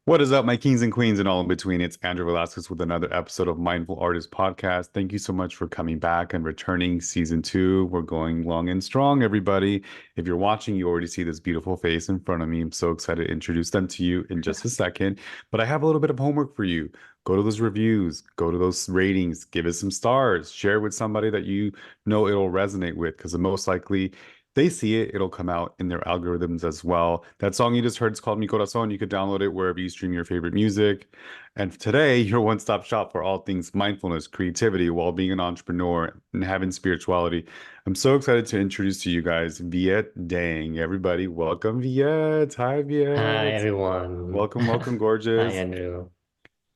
What is up, my kings and queens and all in between? It's Andrew Velázquez with another episode of Mindful Artist Podcast. Thank you so much for coming back and returning season two. We're going long and strong, everybody. If you're watching, you already see this beautiful face in front of me. I'm so excited to introduce them to you in just a second. But I have a little bit of homework for you. Go to those reviews, go to those ratings, give it some stars, share it with somebody that you know it'll resonate with, because most likely they see it, it'll come out in their algorithms as well. That song you just heard is called Mi Corazón. You could download it wherever you stream your favorite music. And today, your one-stop shop for all things mindfulness, creativity, while being an entrepreneur and having spirituality. I'm so excited to introduce to you guys Viet Dang. Everybody, welcome Viet. Hi, Hi Viet. everyone. Welcome, welcome, Hi gorgeous. Andrew.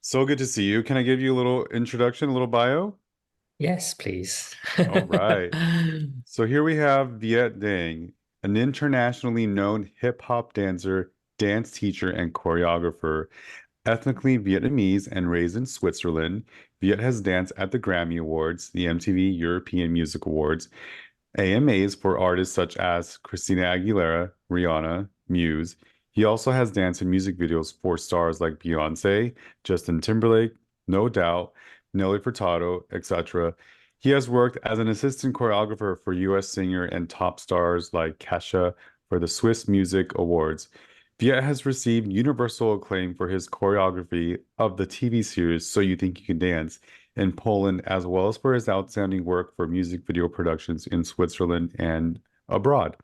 So good to see you. Can I give you a little introduction, a little bio? Yes, please. All right. So here we have Viet Dang, an internationally known hip hop dancer, dance teacher, and choreographer. Ethnically Vietnamese and raised in Switzerland, Viet has danced at the Grammy Awards, the MTV European Music Awards, AMAs for artists such as Christina Aguilera, Rihanna, Muse. He also has danced in music videos for stars like Beyoncé, Justin Timberlake, No Doubt, Nelly Furtado, etc. He has worked as an assistant choreographer for US singer and top stars like Kesha for the Swiss Music Awards. Viet has received universal acclaim for his choreography of the TV series So You Think You Can Dance in Poland, as well as for his outstanding work for music video productions in Switzerland and abroad.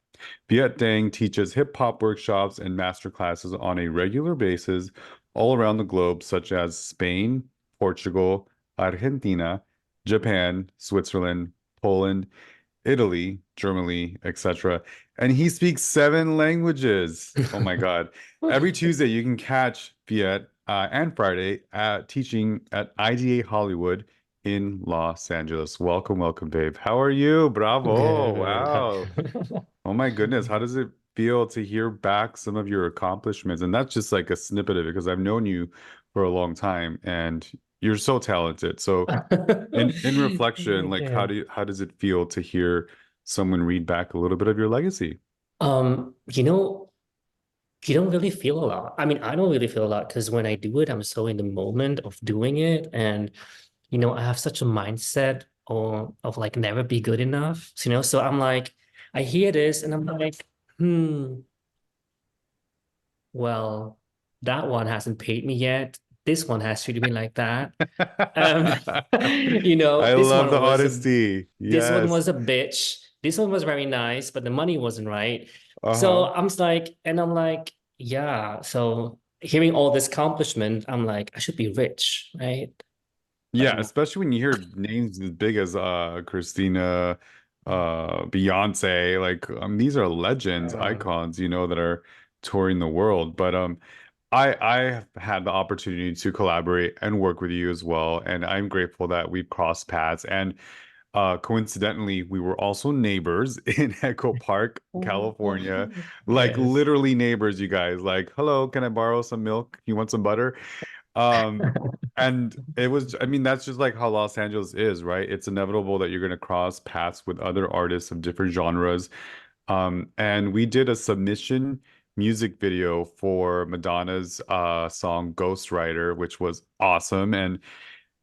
Viet Dang teaches hip hop workshops and masterclasses on a regular basis all around the globe, such as Spain, Portugal, Argentina, Japan, Switzerland, Poland, Italy, Germany, etc. And he speaks seven languages. Oh my God. Every Tuesday, you can catch Viet and Friday teaching at IDA Hollywood in Los Angeles. Welcome, welcome, babe. How are you? Bravo. Good. Wow. Oh my goodness. How does it feel to hear back some of your accomplishments? And that's just like a snippet of it because I've known you for a long time and you're so talented. So in reflection, like Yeah. how does it feel to hear someone read back a little bit of your legacy? You know, you don't really feel a lot. I mean, I don't really feel a lot because when I do it, I'm so in the moment of doing it. And, I have such a mindset of like never be good enough, So I'm like, I hear this and I'm like, hmm. Well, that one hasn't paid me yet. This one has treated me like that. Um, I this love the one was honesty. this one Yes. was a bitch. This one was very nice, but the money wasn't right. So Uh-huh. I'm like, yeah. So hearing all this accomplishment, I'm like, I should be rich, right? Yeah, Um, especially when you hear names as big as Christina, Beyonce, like these are legends, uh, icons, that are touring the world. But I have had the opportunity to collaborate and work with you as well, and I'm grateful that we've crossed paths. And coincidentally, we were also neighbors in Echo Park, California, like yes. literally neighbors, you guys. Like, hello, can I borrow some milk? You want some butter? Um, and it was, I mean, that's just like how Los Angeles is, right? It's inevitable that you're going to cross paths with other artists of different genres. And we did a submission music video for Madonna's song Ghostwriter, which was awesome. And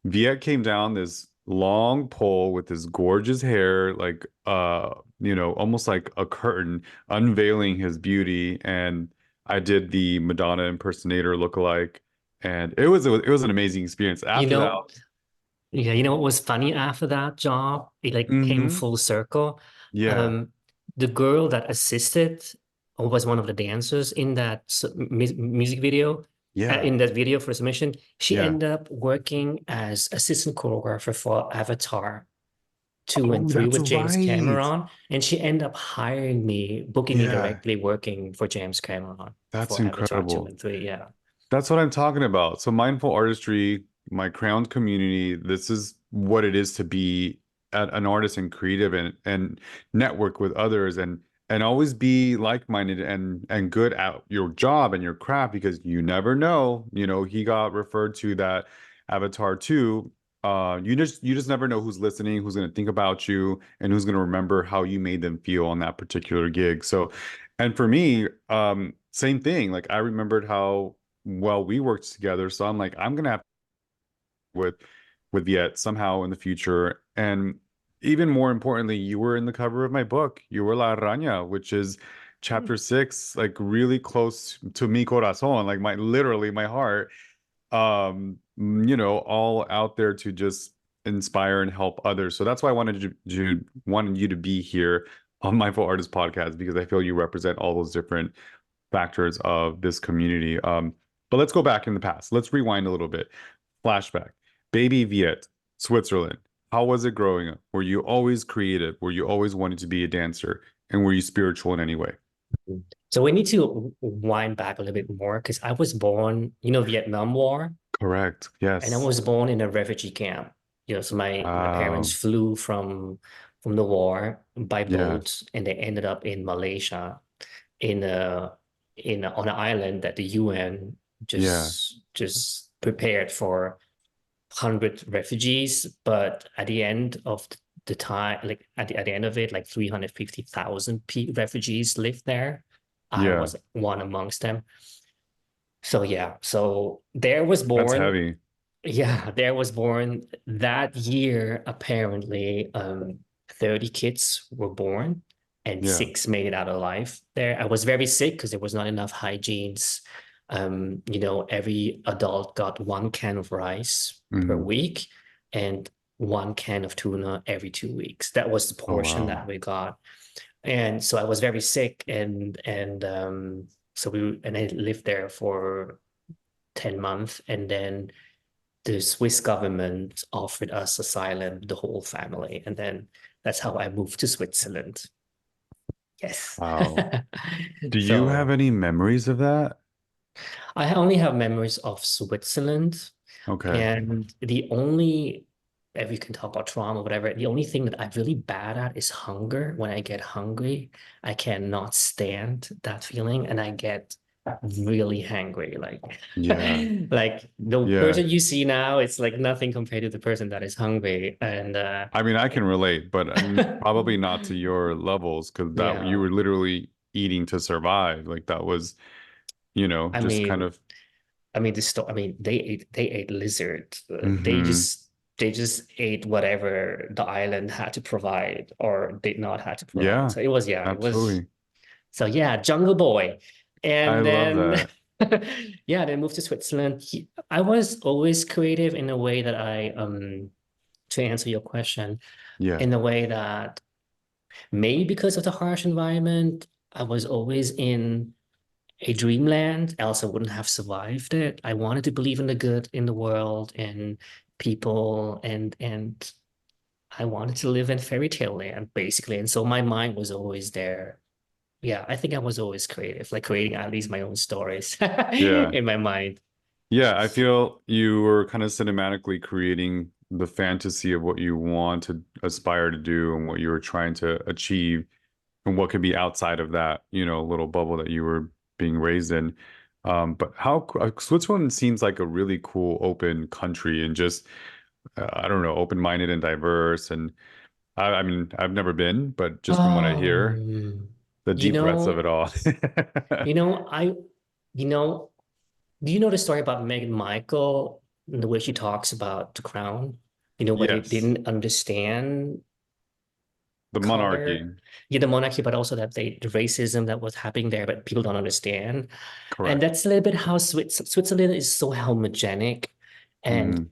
Viet came down this long pole with his gorgeous hair, like almost like a curtain, unveiling his beauty. And I did the Madonna impersonator lookalike, and it was an amazing experience. You After that, know, yeah, what was funny after that job? It like came hmm full circle. yeah, Um, the girl that assisted or was one of the dancers in that music video, yeah, in that video for submission, she yeah. ended up working as assistant choreographer for Avatar 2 and Oh, 3 that's with James right. Cameron. And she ended up hiring me, booking me Yeah, directly, working for James Cameron that's for Avatar 2 incredible. and 3. Yeah. That's what I'm talking about. So mindful artistry, my crowned community, this is what it is to be an artist and creative and network with others and always be like-minded and good at your job and your craft because you never know. He got referred to that Avatar 2. You just never know who's listening, who's going to think about you, and who's going to remember how you made them feel on that particular gig. So, and for me, same thing. Like I remembered how well, we worked together. So I'm like, I'm gonna have with Viet somehow in the future. And even more importantly, you were in the cover of my book. You were La Araña, which is chapter 6, like really close to mi corazón, like my literally my heart. All out there to just inspire and help others. So that's why I wanted you to be here on Mindful Artist Podcast, because I feel you represent all those different factors of this community. But let's go back in the past. Let's rewind a little bit. Flashback. Baby Viet, Switzerland. How was it growing up? Were you always creative? Were you always wanting to be a dancer? And were you spiritual in any way? So we need to wind back a little bit more because I was born, Vietnam War, Correct. and I Yes. was born in a refugee camp. So my parents Wow. flew from the war by boat, Yes. and they ended up in Malaysia in a on an island that the UN Yeah. just prepared for 100 refugees, but at the end of the time, like at the end of it, like 350,000 refugees lived there. I Yeah. was one amongst them. So yeah, so there was That's born, heavy. yeah, there was born that year, apparently, 30 kids were born and Yeah. 6 made it out alive there. I was very sick because there was not enough hygienes. Every adult got 1 can of rice per Mhm. week and 1 can of tuna every 2 weeks. That was the Oh, portion wow. that we got. And so I was very sick, and I lived there for 10 months, and then the Swiss government offered us asylum, the whole family. And then that's how I moved to Switzerland. Yes. Wow. Do you have So any memories of that? I only have memories of Switzerland. Okay. And the only, if you can talk about trauma, whatever, the only thing that I'm really bad at is hunger. When I get hungry, I cannot stand that feeling, and I get really hangry. Like, Yeah. like the Yeah. person you see now, it's like nothing compared to the person that is hungry. And I mean, I can relate, but probably not to your levels, because that you yeah, were literally eating to survive. Like that was, I just kind mean, of. they ate lizard. They Hmm. just ate whatever the island had to provide or did not have to provide. Yeah, So it was, yeah, it was. absolutely. So yeah, Jungle Boy. I And love then that. yeah, then moved to Switzerland. I was always creative in a way that to answer your question, Yeah. in a way that maybe because of the harsh environment, I was always in a dreamland, else I wouldn't have survived it. I wanted to believe in the good in the world and people, and I wanted to live in fairy tale land, basically. And so my mind was always there. Yeah, I think I was always creative, like creating at least my own stories Yeah. in my mind. Yeah, I feel you were kind of cinematically creating the fantasy of what you want to aspire to do and what you were trying to achieve and what could be outside of that, little bubble that you were being raised in. But Switzerland seems like a really cool, open country and just, I don't know, open-minded and diverse. And I mean, I've never been, but just from what I hear, Um, the you deep breaths of it know, all. you know, I, you know, do you know the story about Meghan Markle and the way she talks about the crown? When they Yes, didn't understand the monarchy. color, yeah, the monarchy, but also that the racism that was happening there, but people don't understand. And Correct. that's a little bit how Switzerland is so homogenic. And Hmm.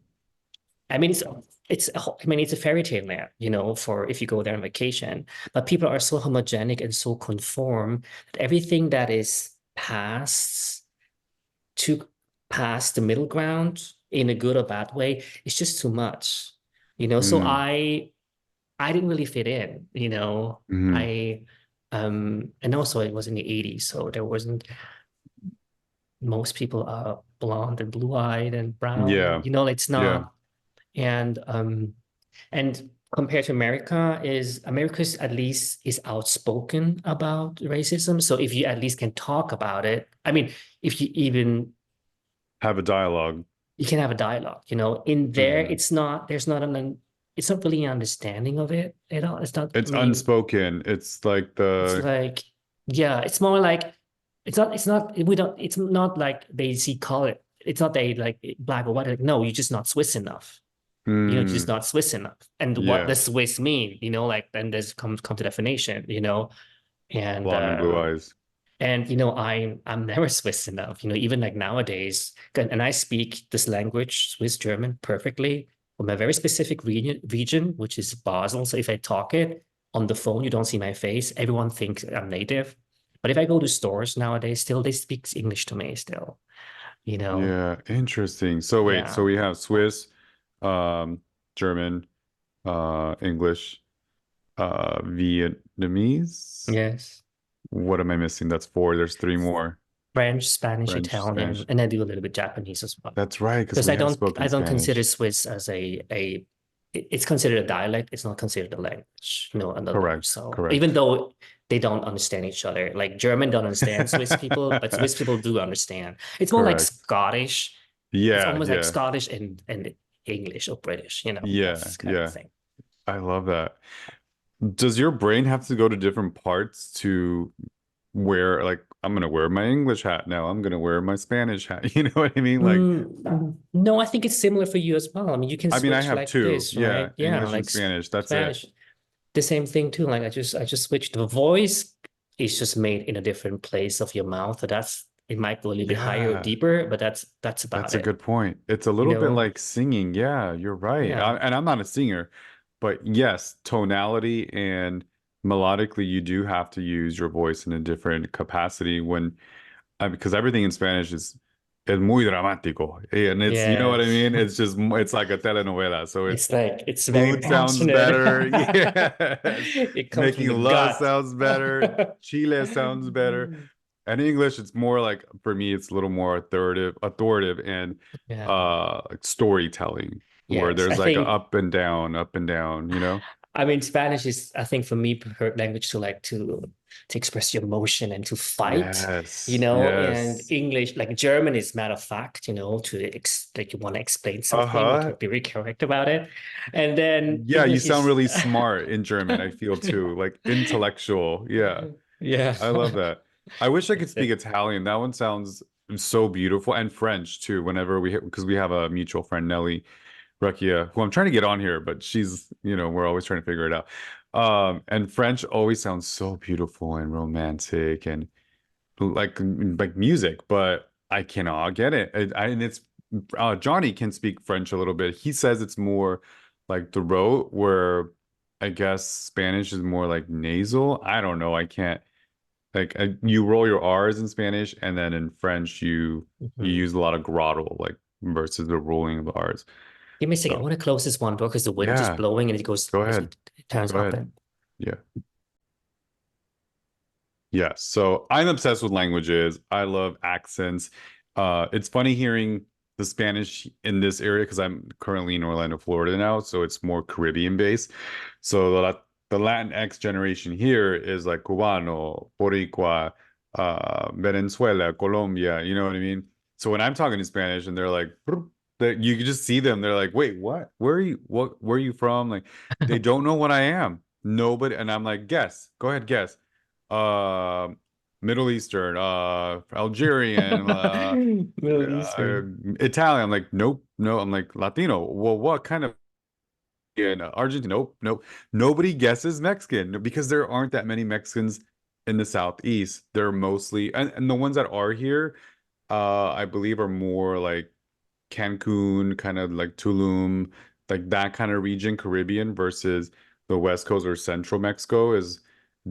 I mean, it's a fairy tale land, for if you go there on vacation. But people are so homogenic and so conform that everything that is too past the middle ground in a good or bad way, it's just too much. So Mm. I didn't really fit in, Hmm. and also it was in the 80s, so there wasn't most people are blonde and blue-eyed and brown, and Yeah. it's Yeah. not. And compared to America's at least is outspoken about racism. So if you at least can talk about it, I mean, if you even Have a dialogue. you can have a dialogue, in there, Hmm. it's not really an understanding of it at all. It's not, I It's mean, unspoken. It's like it's the like, yeah, it's more like it's not like they see color. It's not they like black or white. Like, no, you're just not Swiss enough. You're just Mm, not Swiss enough. And what yeah. does Swiss mean? Like then there's come to definition, and Blonde and blue eyes. I'm never Swiss enough. Even like nowadays, and I speak this language, Swiss German, perfectly from a very specific region, which is Basel. So if I talk it on the phone, you don't see my face. Everyone thinks I'm native. But if I go to stores nowadays, still they speak English to me still, you know. Yeah, interesting. So wait, so Yeah. we have Swiss, German, English, Vietnamese. Yes. What am I missing? That's four. There's three more. French, Spanish, French, Italian, Spanish. and I do a little bit Japanese as well. That's right, because Because we I have don't I spoken don't consider Spanish. Swiss as it's considered a dialect. It's not considered a language, another language. Correct, So even correct, though they don't understand each other, like German don't understand Swiss people, but Swiss people do understand. It's more like correct. Scottish. It's Yeah, almost like yeah, Scottish and English or British, yeah, that's kind of yeah. thing. I love that. Does your brain have to go to different parts to wear, like, I'm gonna wear my English hat now. I'm gonna wear my Spanish hat. You know what I mean? Like, No, I think it's similar for you as well. I mean, you can I mean, I switch have like two. this, Yeah, right? Yeah, English and like Spanish. That's it. Spanish. The same thing too. Like I just switched. The voice is just made in a different place of your mouth. So it might go a little bit higher or Yeah. deeper, but that's That's about a it. good point. It's a You little bit know? like singing. Yeah, you're right. Yeah. And I'm not a singer, but yes, tonality and melodically, you do have to use your voice in a different capacity because everything in Spanish is muy dramático. And it's, you know Yeah. what I mean? It's like a telenovela. So It's very food sounds passionate. better. Yes. It comes from Making the love gut. sounds better. Chile sounds better. And in English, it's more like for me, it's a little more authoritative and Yeah. like storytelling, where Yes. there's like a up and down, you know? I mean, Spanish is, I think, for me, preferred language to like to express your emotion and to fight, Yes, and yes. English, like German is matter of fact, like you want to explain something or to Uh-huh. be very correct about it. And then Yeah, you English sound is really smart in German, I feel too, like intellectual. Yeah. yeah, I love that. I wish I could that's speak it. Italian. That one sounds so beautiful, and French too. Whenever because we have a mutual friend, Nelly Furtado, who I'm trying to get on here, but we're always trying to figure it out. And French always sounds so beautiful and romantic and like music, but I cannot get it. And it's Johnny can speak French a little bit. He says it's more like throat, where I guess Spanish is more like nasal. I don't know. I can't. Like you roll your R's in Spanish, and then in French you Mhm. use a lot of grotto, like versus the rolling of the R's. Give me a second. I So want to close this one door because the wind is yeah, blowing and go it, ahead, it turns go up ahead. and Yeah, yeah. So I'm obsessed with languages. I love accents. It's funny hearing the Spanish in this area because I'm currently in Orlando, Florida now, so it's more Caribbean based. So the Latinx generation here is like Cubano, Boricua, Venezuela, Colombia, you know what I mean? So when I'm talking in Spanish and they're like, you can just see them, they're like, wait, what? Where are you from? Like, they don't know what I am. Nobody, and I'm like, guess, go ahead, guess. Uh, Middle Eastern, Algerian, Middle uh, Eastern. Italian. I'm like, nope, no. I'm like Latino. Well, what kind of in Argentina? Nope, nope. Nobody guesses Mexican because there aren't that many Mexicans in the Southeast. They're mostly and the ones that are here, I believe are more like Cancun, kind of like Tulum, like that kind of region, Caribbean versus the West Coast or Central Mexico is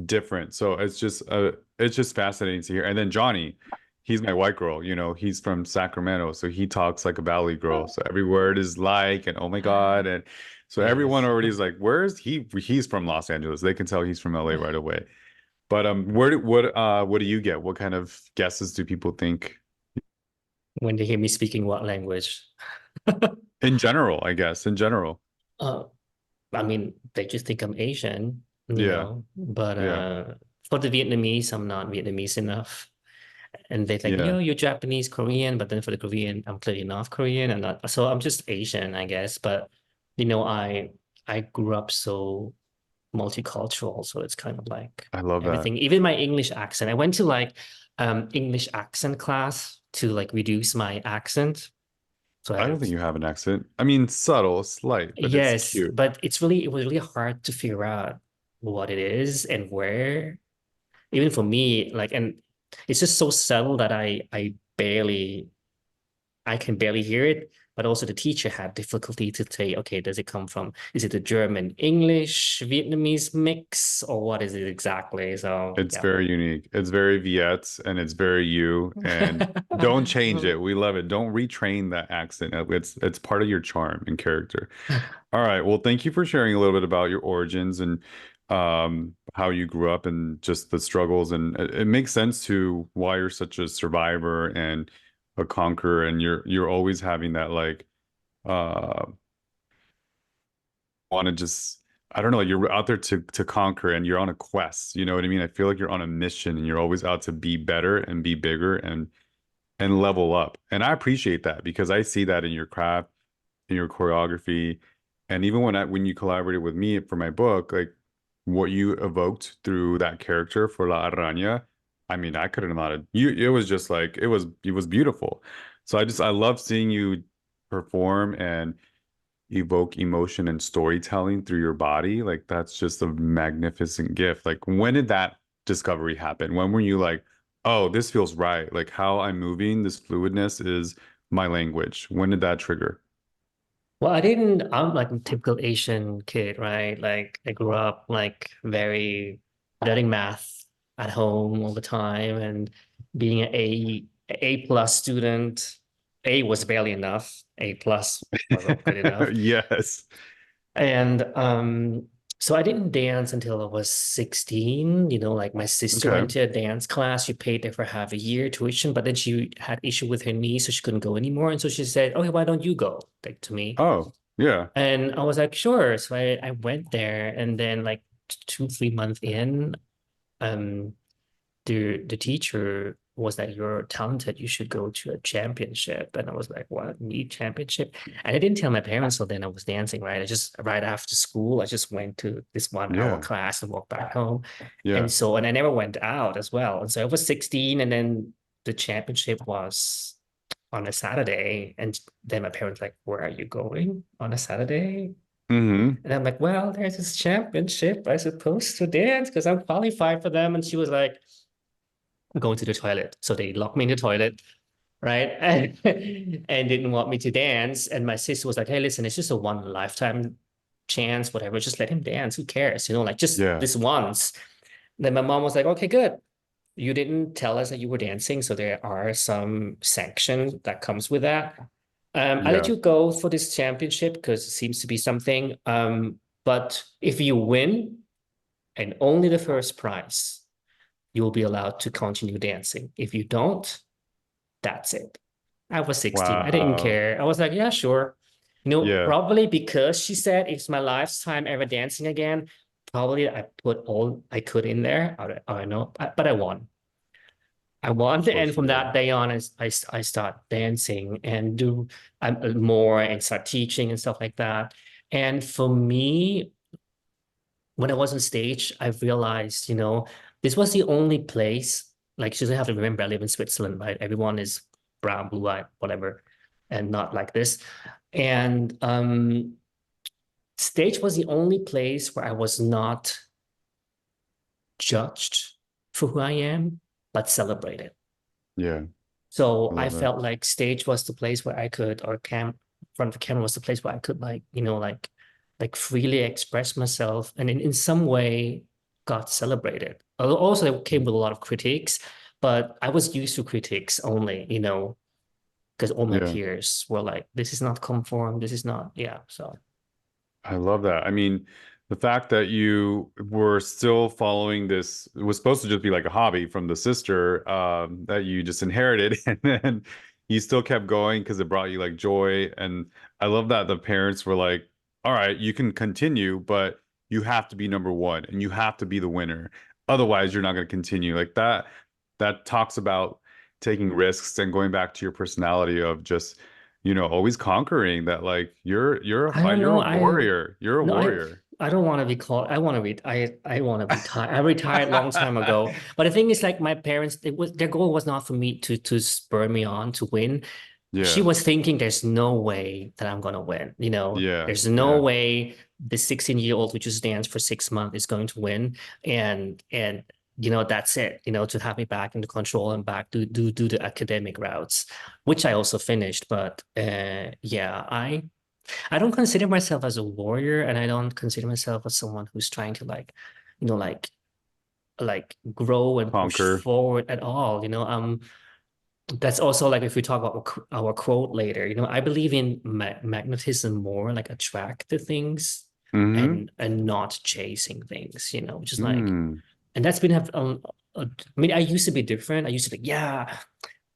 different. So it's just fascinating to hear. And then Johnny, he's my white girl, he's from Sacramento, so he talks like a Valley girl. So every word is like and oh my God. And so everyone Yes. already is like, where is he? He's from Los Angeles. They can tell he's from LA right away. But what do you get? What kind of guesses do people think When they hear me speaking what language? in general, I guess, in general? Uh, I mean, they just think I'm Asian, Yeah, but yeah, for the Vietnamese, I'm not Vietnamese enough. And they're like, yeah. yo, you're Japanese, Korean, but then for the Korean, I'm clearly North Korean and not, so I'm just Asian, I guess. But I grew up so multicultural, so it's kind of like I love that. everything, even my English accent. I went to like English accent class to like reduce my accent. So I I don't think you have an accent. I mean, subtle, slight, but it's yes, cute. but it was really hard to figure out what it is and where. Even for me, like, and it's just so subtle that I can barely hear it. But also the teacher had difficulty to say, okay, does it come from, is it a German English Vietnamese mix or what is it exactly? So It's yeah. very unique. It's very Viet and it's very you. And don't change it. We love it. Don't retrain that accent. It's part of your charm and character. All right. Well, thank you for sharing a little bit about your origins and how you grew up and just the struggles. And it makes sense to why you're such a survivor and a conqueror. And you're always having that like uh want to just I don't know, you're out there to conquer and you're on a quest. You know what I mean? I feel like you're on a mission and you're always out to be better and be bigger and level up. And I appreciate that because I see that in your craft, in your choreography, and even when you collaborated with me for my book, like what you evoked through that character for La Araña, I mean, I couldn't have not you. It was just like it was beautiful. So I love seeing you perform and evoke emotion and storytelling through your body. Like that's just a magnificent gift. Like when did that discovery happen? When were you like, oh, this feels right? Like how I'm moving, this fluidness is my language. When did that trigger? Well, I'm like a typical Asian kid, right? Like I grew up like very learning math at home all the time and being an A plus student. A was barely enough. A plus wasn't good enough. Yes. And so I didn't dance until I was 16. Like my sister Okay. went to a dance class. She paid there for half a year tuition, but then she had issue with her knee, so she couldn't go anymore. And so she said, okay, why don't you go? Like to me. Oh, yeah. And I was like, sure. So I went there and then like 2, 3 months in, um, the teacher was like, you're talented, you should go to a championship. And I was like, what, me championship? And I didn't tell my parents, so then I was dancing, right? I just right after school, I just went to this 1 hour Yeah. class and walked back home. Yeah. And I never went out as well. And so I was 16 and then the championship was on a Saturday. And then my parents like, where are you going on a Saturday? Hmm. And I'm like, well, there's this championship. I supposed to dance because I'm qualified for them. And she was like, going to the toilet. So they locked me in the toilet, right? And didn't want me to dance. And my sister was like, hey, listen, it's just a one lifetime chance, whatever. Just let him dance. Who cares? Like just Yeah. this once. Then my mom was like, okay, good. You didn't tell us that you were dancing. So there are some sanctions that comes with that. I let Yeah. you go for this championship because it seems to be something. But if you win and only the first prize, you will be allowed to continue dancing. If you don't, that's it. I was 16. I didn't Wow. care. I was like, yeah, sure. Yeah. Probably because she said it's my lifetime ever dancing again. Probably I put all I could in there. I know, but I won. I Of won, course and you from did. that day on, I start dancing and do more and start teaching and stuff like that. And for me, when I was on stage, I realized, this was the only place, like, you have to remember, I live in Switzerland, right? Everyone is brown, blue-eyed, whatever, and not like this. And stage was the only place where I was not judged for who I am, but celebrated. Yeah. So I I love it. felt like stage was the place where I could, or front of the camera was the place where I could like freely express myself and in some way got celebrated. Also, it came with a lot of critiques, but I was used to critiques only, because all my Yeah. peers were like, this is not conform, this is not, yeah. So I love that. I mean, the fact that you were still following this, it was supposed to just be like a hobby from the sister that you just inherited, and then you still kept going because it brought you like joy. And I love that the parents were like, all right, you can continue, but you have to be number one and you have to be the winner. Otherwise, you're not going to continue. Like that talks about taking risks and going back to your personality of just always conquering that like you're I don't you're know. a warrior. You're a No, I warrior. I don't want to be called. I want to read. I want to retire. I retired long time ago. But the thing is, like my parents, it was their goal was not for me to spur me on to win. She Yeah. was thinking, there's no way that I'm gonna win. Yeah. There's no Yeah. way the 16-year-old who just danced for 6 months is going to win. And that's it. To have me back into control and back to do the academic routes, which I also finished. But yeah, I don't consider myself as a warrior, and I don't consider myself as someone who's trying to you know, like grow and push Conquer. forward at all. That's also like if we talk about our quote later, I believe in magnetism more, like attract the things Mm-hmm. and not chasing things, which is like, Mm. and that's been I mean, I used to be different. I used to be, yeah,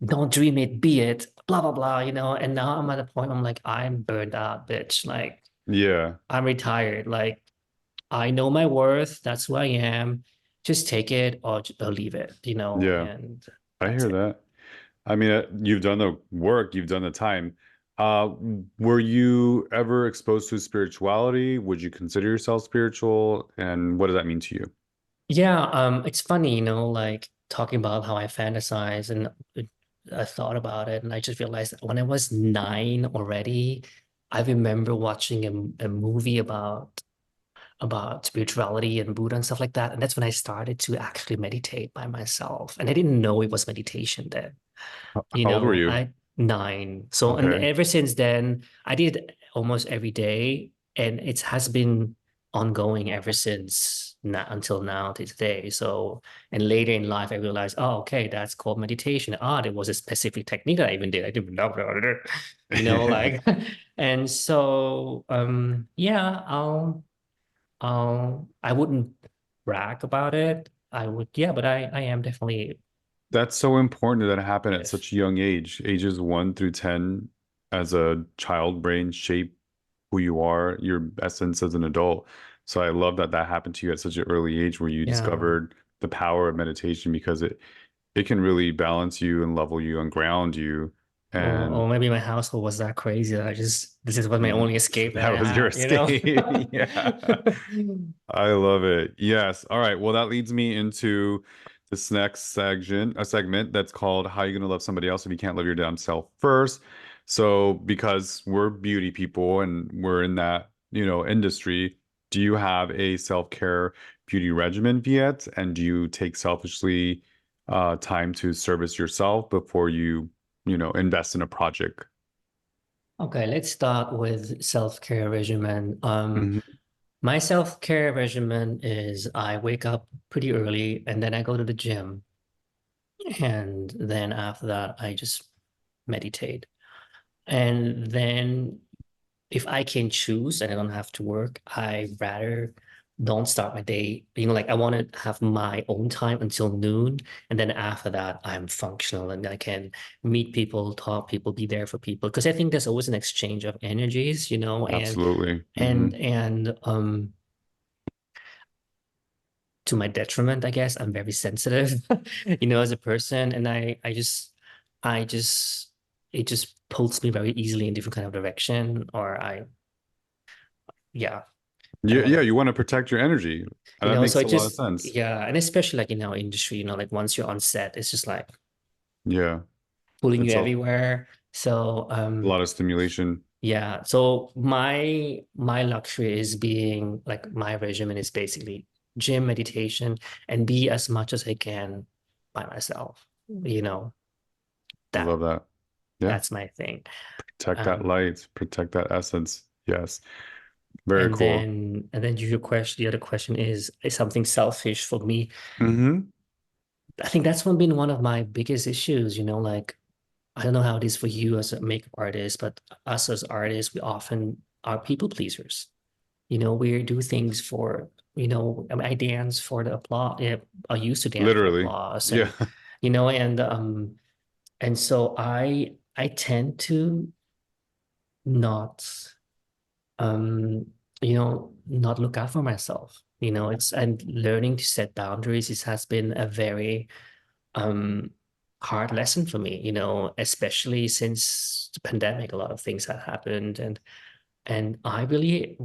don't dream it, be it, blah blah blah, and now I'm at a point I'm like, I'm burned out, bitch. Like Yeah. I'm retired. Like I know my worth. That's who I am. Just take it or leave it, Yeah. and I that's hear it. that. I mean, you've done the work, you've done the time. Uh, were you ever exposed to spirituality? Would you consider yourself spiritual? And what does that mean to you? Yeah, it's funny, like talking about how I fantasize and I thought about it, and I just realized that when I was 9 already, I remember watching a movie about spirituality and Buddha and stuff like that. And that's when I started to actually meditate by myself. And I didn't know it was meditation then. How old were you? I 9. So, and Okay. ever since then, I did almost every day, and it has been ongoing ever since not until now to today. So, and later in life, I realized, oh, okay, that's called meditation. Ah, there was a specific technique that I even did. I didn't know about it, like, and so, yeah, I wouldn't brag about it. I would, yeah, but I am definitely That's so important that it happened at with, such a young age. Ages 1 through 10, as a child brain shape who you are, your essence as an adult. So I love that that happened to you at such an early age where you yeah. discovered the power of meditation because it can really balance you and level you and ground you. Or And maybe my household was that crazy that this is what my only escape that that I was your had. escape. Yeah. I love it. Yes. All right. Well, that leads me into this next section, a segment that's called How You Gonna Love Somebody Else If You Can't Love Your Damn Self First. So, because we're beauty people and we're in that, industry, do you have a self-care beauty regimen yet? And do you take selfishly time to service yourself before you invest in a project? Okay, let's start with self-care regimen. Hmm. My self-care regimen is I wake up pretty early and then I go to the gym. And then after that, I just meditate. And then if I can choose and I don't have to work, I rather don't start my day. Like I want to have my own time until noon. And then after that, I'm functional and I can meet people, talk people, be there for people. Because I think there's always an exchange of energies, and Absolutely. and and um to my detriment, I guess, I'm very sensitive, as a person. And I just it just pulls me very easily in different kind of direction. Or yeah, I Yeah, don't want yeah, to. you want to protect your energy. And that So makes it a lot of just, sense. yeah, and especially like in our industry, like once you're on set, it's just like Yeah. pulling you It's everywhere. So a lot of stimulation. yeah, so my luxury is being like my regimen is basically gym, meditation, and be as much as I can by myself. You know, I that love that. Yeah. that's my thing. Protect that Um, light, protect that essence. Yes. Very and cool. then your question, the other question is something selfish for me. Hmm. I think that's been one of my biggest issues, like I don't know how it is for you as a makeup artist, but us as artists, we often are people pleasers. We do things for, I mean, I dance for the applause. Yeah, I used to dance for Literally. applause Yeah. and so I tend to not not look out for myself. And learning to set boundaries, it has been a very um hard lesson for me, especially since the pandemic, a lot of things have happened. And I really,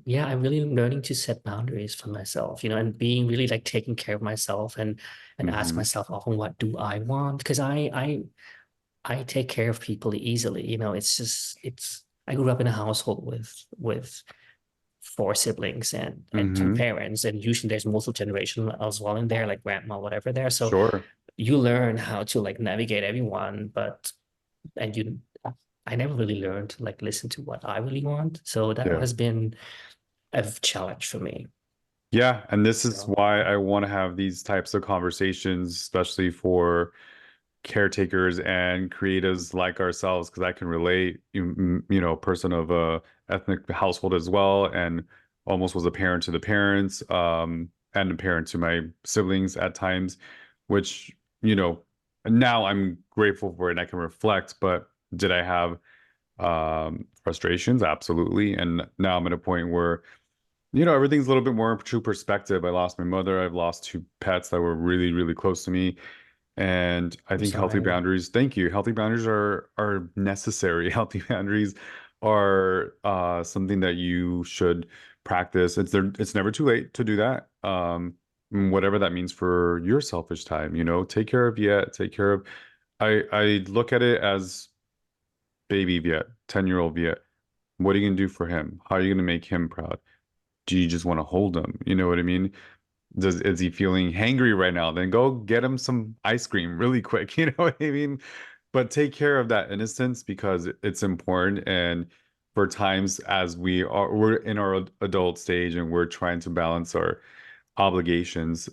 yeah, I'm really learning to set boundaries for myself, and being really like taking care of myself and ask Hmm. myself often, what do I want? Because I take care of people easily, it's just I grew up in a household with four siblings and two Hmm. parents, and usually there's multiple generation as well in there, like grandma, whatever there. So Sure. you learn how to like navigate everyone, but and you I never really learned to like listen to what I really want. So that Yeah. has been a challenge for me. Yeah, and this is So why I want to have these types of conversations, especially for caretakers and creatives like ourselves, because I can relate, person of a ethnic household as well, and almost was a parent to the parents, and a parent to my siblings at times, which, now I'm grateful for it and I can reflect, but did I have frustrations? Absolutely. And now I'm at a point where everything's a little bit more true perspective. I lost my mother. I've lost two pets that were really, really close to me. And I I'm think healthy sorry. boundaries, thank you. Healthy boundaries are necessary. Healthy boundaries are something that you should practice. It's never too late to do that. Whatever that means for your selfish time, take care of Viet, take care of I look at it as baby Viet, 10-year-old Viet. What are you gonna do for him? How are you gonna make him proud? Do you just want to hold him? You know what I mean? Is he feeling hangry right now? Then go get him some ice cream really quick. You know what I mean? But take care of that innocence because it's important. And for times as we're in our adult stage and we're trying to balance our obligations,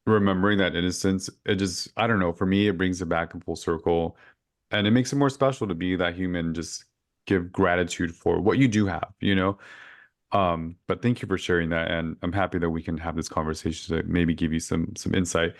remembering that innocence, it just, I don't know, for me, it brings it back in full circle and it makes it more special to be that human, just give gratitude for what you do have. But thank you for sharing that, and I'm happy that we can have this conversation to maybe give you some insight.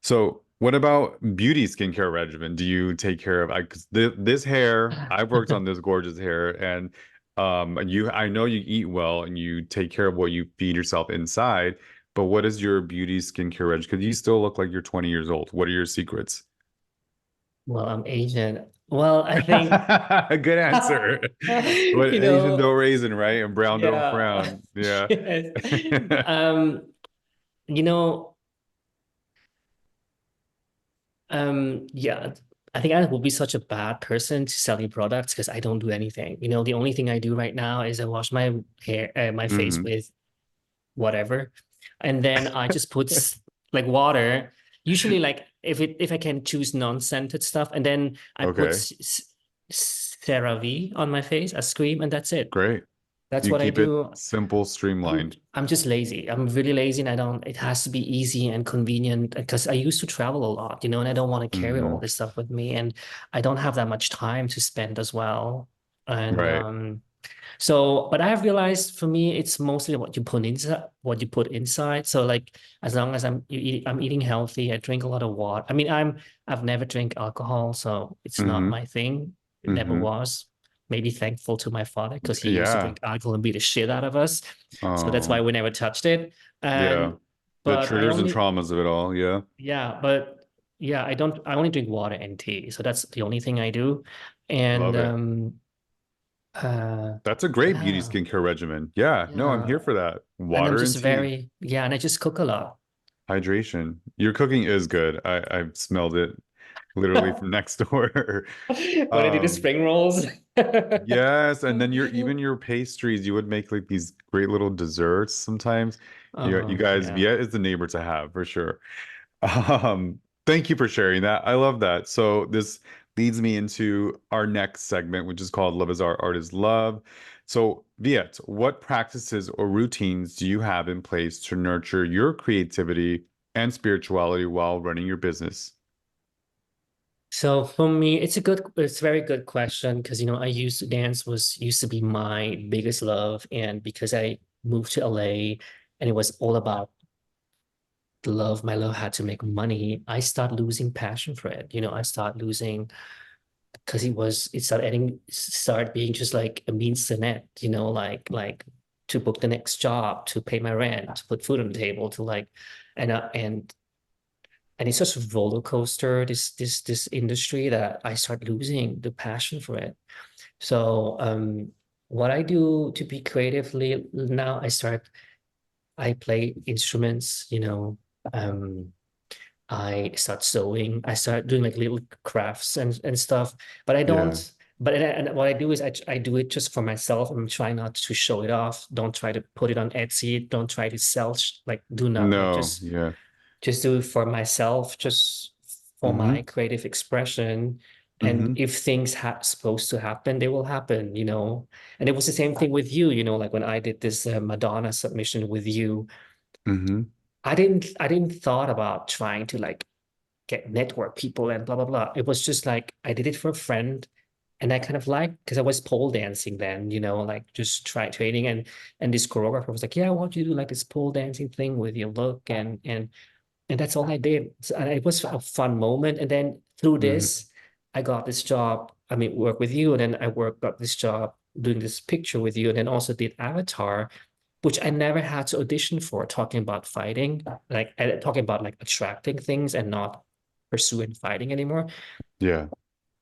So, what about beauty skincare regimen? Do you take care of? 'Cause this hair, I've worked on this gorgeous hair, and I know you eat well and you take care of what you feed yourself inside. But what is your beauty skincare regimen? Because you still look like you're 20 years old. What are your secrets? Well, I'm Asian. Well, I think, Good answer. What you Asian don't know, raisin, right? And brown don't yeah. frown. Yeah. Yes. Um, you know, yeah, I think I will be such a bad person to selling products because I don't do anything. The only thing I do right now is I wash my hair, my face Hmm. with whatever, and then I just put like water. Usually, like if I can choose non-scented stuff, and then I put Okay, CeraVe on my face as cream, and that's it. great. That's You what I keep it do. simple, I'm streamlined. I'm just lazy. I'm really lazy, and I don't. It has to be easy and convenient because I used to travel a lot, and I don't want to carry all Hmm. this stuff with me, and I don't have that much time to spend as well. And Right. so, but I have realized for me, it's mostly what you put inside, what you put inside. So, like, as long as I'm eating healthy, I drink a lot of water. I mean, I've never drank alcohol, so it's not Hmm. my thing. It never Hmm. was. Maybe thankful to my father because he used to Yeah. drink alcohol and beat the shit out of us. So that's why Oh, we never touched it. yeah. And The but I triggers and only, traumas of it all. Yeah. yeah, but yeah, I only drink water and tea. So that's the only thing I do. And Love it. uh That's a great beauty yeah. skincare regimen. Yeah. No, I'm Yeah. here for that. And I'm Water and just tea. yeah, and I just cook a lot. Hydration. Your cooking is good. I've smelled it literally from next door. When I do the Um, spring rolls. Yes, and then your pastries, you would make like these great little desserts sometimes. You guys, Yeah. Viet is the neighbor to have for sure. Thank you for sharing that. I love that. So this leads me into our next segment, which is called Love is Art, Art is Love. So, Viet, what practices or routines do you have in place to nurture your creativity and spirituality while running your business? So for me, it's a very good question because I used to be my biggest love, and because I moved to LA and it was all about the love, my love had to make money. I start losing passion for it. I start losing because it started being just like a means to an end, like to book the next job, to pay my rent, to put food on the table, to like, and uh, and and it's just a roller coaster. This industry that I start losing the passion for it. So what I do to be creatively now, I play instruments, I start sewing, I start doing like little crafts and stuff, but I Yeah. don't, but and what I do is I do it just for myself. I'm trying not to show it off. Don't try to put it on Etsy. Don't try to sell, like do not like No. Yeah. just do it for myself, just for my Mm-hmm. creative expression. And Mm-hmm. if things ha supposed to happen, they will happen, And it was the same thing with you, like when I did this Madonna submission with you, Mm-hmm. I didn't thought about trying to like get network people and blah blah blah. It was just like I did it for a friend, and I kind of like because I was pole dancing then, like just try training and this choreographer was like, yeah, I want you to do like this pole dancing thing with your look and that's all I did. So, and it was a fun moment. And then through Mm-hmm. this, I got this job. I mean, work with you, and then got this job doing this picture with you, and then also did Avatar, which I never had to audition for, talking about fighting, like talking about like attracting things and not pursuing fighting anymore. Yeah.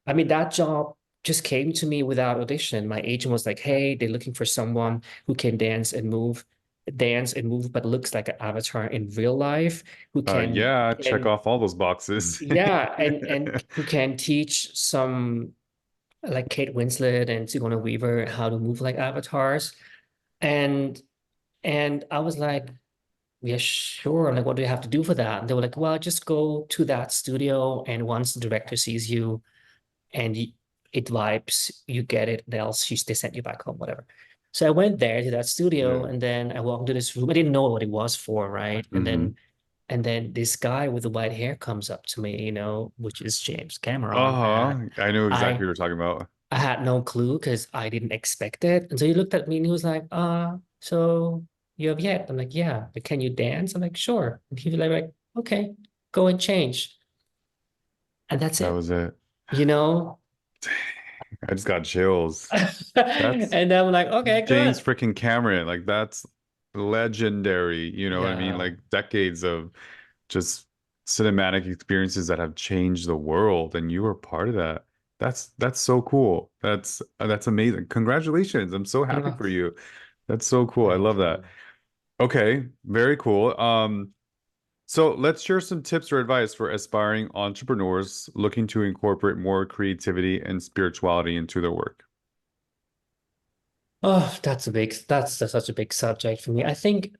I mean, that job just came to me without audition. My agent was like, hey, they're looking for someone who can dance and move, but looks like an avatar in real life, Yeah, check can off all those boxes. yeah, and who can teach some like Kate Winslet and Sigourney Weaver how to move like avatars. And I was like, yeah, sure. Like, what do you have to do for that? And they were like, well, just go to that studio, and once the director sees you and it vibes, you get it. They sent you back home, whatever. So I went there to that studio, Yeah. and then I walked into this room. I didn't know what it was for, right? Mm-hmm. And then this guy with the white hair comes up to me, which is James Cameron. Uh-huh. I know exactly I what you're talking about. I had no clue because I didn't expect it. And so he looked at me and he was like, so you have yet? I'm like, yeah. But can you dance? I'm like, sure. And he was like, okay, go and change. And that's That it, was it. you know? I just got chills. That's And then I'm like, okay, James good. freaking Cameron. Like that's legendary. You know what I mean? Yeah. Like decades of just cinematic experiences that have changed the world, and you were part of that. That's so cool. That's amazing. Congratulations. I'm so happy Oh, for you. That's so cool. I thank love that. you. Okay, very cool. So let's share some tips or advice for aspiring entrepreneurs looking to incorporate more creativity and spirituality into their work. Oh, that's such a big subject for me. I think,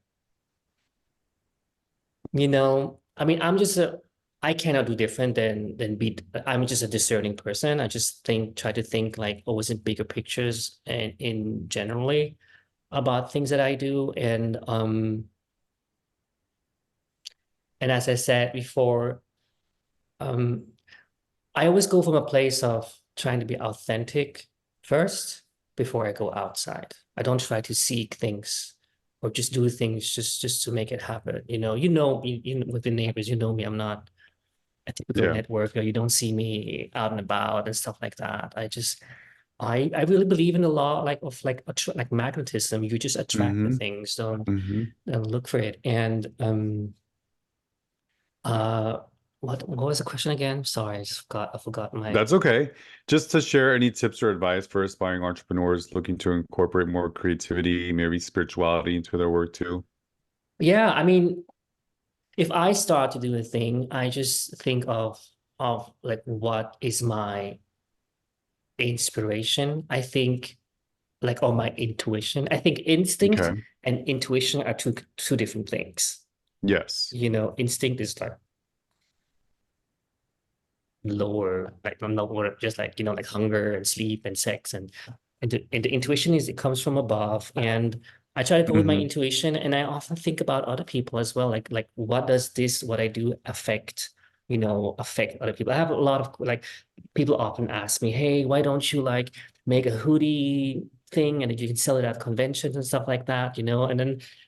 I mean, I cannot do different I'm just a discerning person. I just try to think like always in bigger pictures and in generally about things that I do. And as I said before, um, I always go from a place of trying to be authentic first before I go outside. I don't try to seek things or just do things just to make it happen. With the neighbors, you know me. I'm not a typical Yeah. networker. You don't see me out and about and stuff like that. I really believe in the law like magnetism. You just attract the Mm-hmm. things. Mm-hmm. Don't look for it. And uh what was the question again? Sorry, I forgot my That's okay. Just to share any tips or advice for aspiring entrepreneurs looking to incorporate more creativity, maybe spirituality into their work too. yeah, I mean, if I start to do a thing, I just think of like what is my inspiration. I think like or my intuition. I think instinct Okay. and intuition are two different things. Yes. Instinct is like lower, like not lower, just like like hunger and sleep and sex and the intuition is it comes from above. And I try to go with my Mm-hmm. intuition, and I often think about other people as well. Like what does what I do affect other people? I have a lot of like people often ask me, hey, why don't you like make a hoodie thing and then you can sell it at conventions and stuff like that, and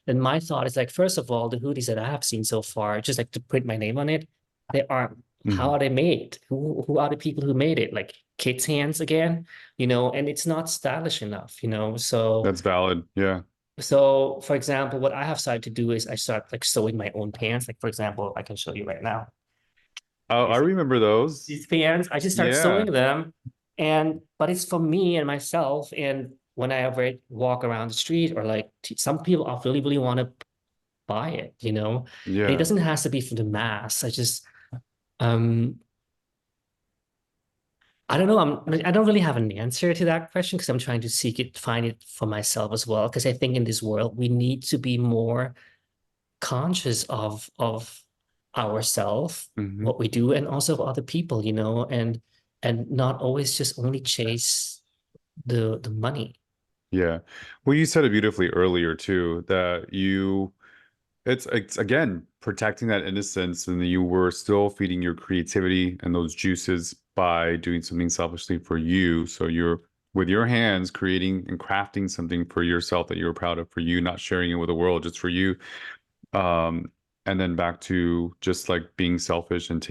then my thought is like, first of all, the hoodies that I have seen so far, just like to print my name on it, they aren't how Mm-hmm. are they made? Who are the people who made it? Like kids' hands again, and it's not stylish enough, That's valid. Yeah. So for example, what I have started to do is I start like sewing my own pants. Like for example, I can show you right now. Oh, I remember those. These pants, I just start Yeah. sewing them, but it's for me and myself. And when I ever walk around the street, or like some people I really, really want to buy it, you know? And it Yeah. doesn't have to be for the mass. Um, I don't know. I don't really have an answer to that question because I'm trying to seek it, find it for myself as well. Because I think in this world, we need to be more conscious of ourselves, Hmm. what we do, and also of other people, you know, and not always just only chase the money. Yeah. Well, you said it beautifully earlier too, that it's again protecting that innocence, and you were still feeding your creativity and those juices by doing something selfishly for you. So you're with your hands creating and crafting something for yourself that you're proud of for you, not sharing it with the world, just for you. Um, and then back to just like being selfish and